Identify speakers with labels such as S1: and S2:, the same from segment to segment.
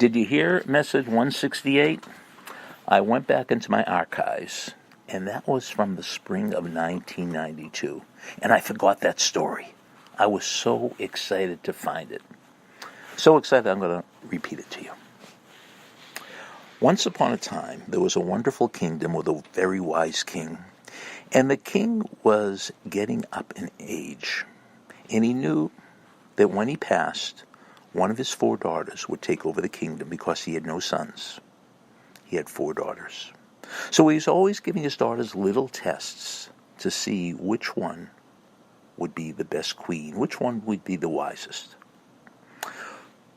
S1: Did you hear message 168? I went back into my archives, and that was from the spring of 1992, and I forgot that story. I was so excited to find it. So excited I'm going to repeat it to you. Once upon a time, there was a wonderful kingdom with a very wise king, and the king was getting up in age, and he knew that when he passed, one of his 4 daughters would take over the kingdom because he had no sons. He had 4 daughters. So he was always giving his daughters little tests to see which one would be the best queen, which one would be the wisest.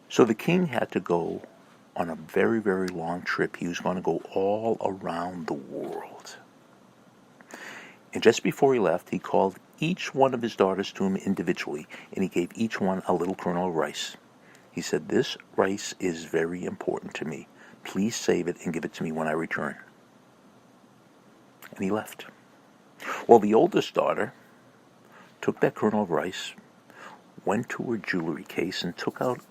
S1: So the king had to go on a very, very long trip. He was going to go all around the world. And just before he left, he called each one of his daughters to him individually, and he gave each one a little kernel of rice. He said, "This rice is very important to me. Please save it and give it to me when I return." And he left. Well, the oldest daughter took that kernel of rice, went to her jewelry case, and took out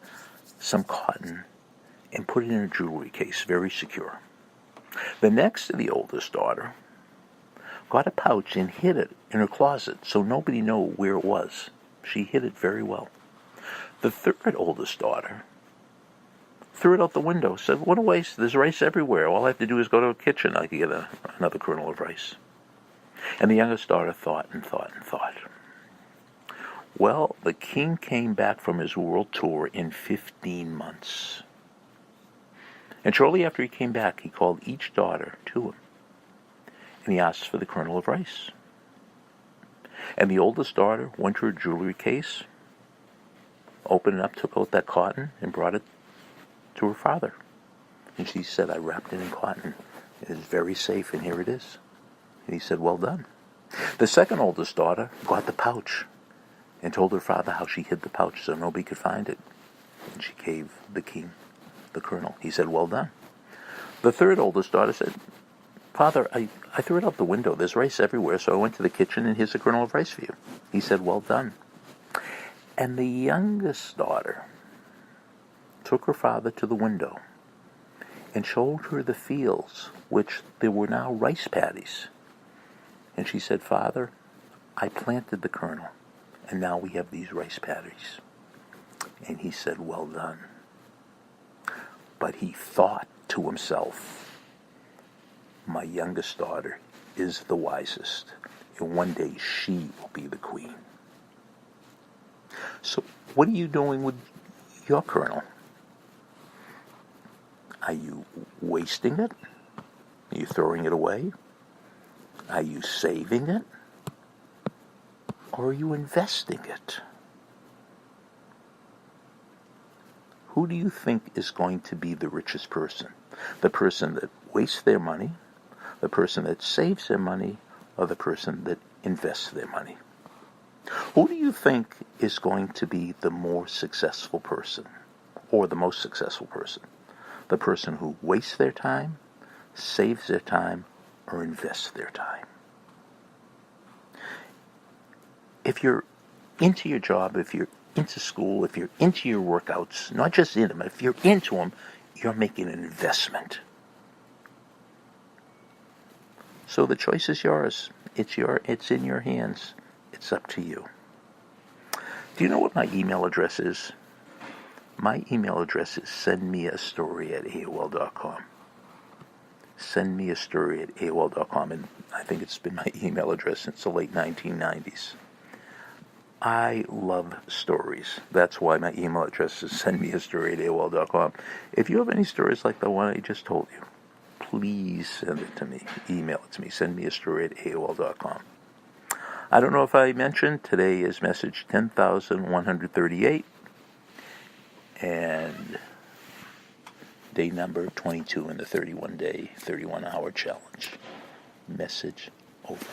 S1: some cotton and put it in her jewelry case, very secure. The next to the oldest daughter got a pouch and hid it in her closet so nobody knew where it was. She hid it very well. The third oldest daughter threw it out the window, said, "What a waste, there's rice everywhere. All I have to do is go to a kitchen, I can get another kernel of rice." And the youngest daughter thought and thought and thought. Well, the king came back from his world tour in 15 months. And shortly after he came back, he called each daughter to him, and he asked for the kernel of rice. And the oldest daughter went to her jewelry case, opened it up, took out that cotton, and brought it to her father. And she said, "I wrapped it in cotton. It is very safe, and here it is." And he said, "Well done." The second oldest daughter got the pouch and told her father how she hid the pouch so nobody could find it. And she gave the king the kernel. He said, "Well done." The third oldest daughter said, "Father, I threw it out the window. There's rice everywhere, so I went to the kitchen, and here's a kernel of rice for you." He said, "Well done." And the youngest daughter took her father to the window and showed her the fields, which there were now rice paddies. And she said, "Father, I planted the kernel, and now we have these rice paddies." And he said, "Well done." But he thought to himself, "My youngest daughter is the wisest, and one day she will be the queen." So what are you doing with your kernel? Are you wasting it? Are you throwing it away? Are you saving it? Or are you investing it? Who do you think is going to be the richest person? The person that wastes their money, the person that saves their money, or the person that invests their money? Who do you think is going to be the more successful person, or the most successful person? The person who wastes their time, saves their time, or invests their time? If you're into your job, if you're into school, if you're into your workouts, not just in them, if you're into them, you're making an investment. So the choice is yours. It's in your hands. It's up to you. Do you know what my email address is? My email address is sendmeastory@aol.com. Sendmeastory@aol.com, and I think it's been my email address since the late 1990s. I love stories. That's why my email address is sendmeastory@aol.com. If you have any stories like the one I just told you, please send it to me. Email it to me. Sendmeastory@aol.com. I don't know if I mentioned, today is message 10,138 and day number 22 in the 31-day, 31-hour challenge. Message over.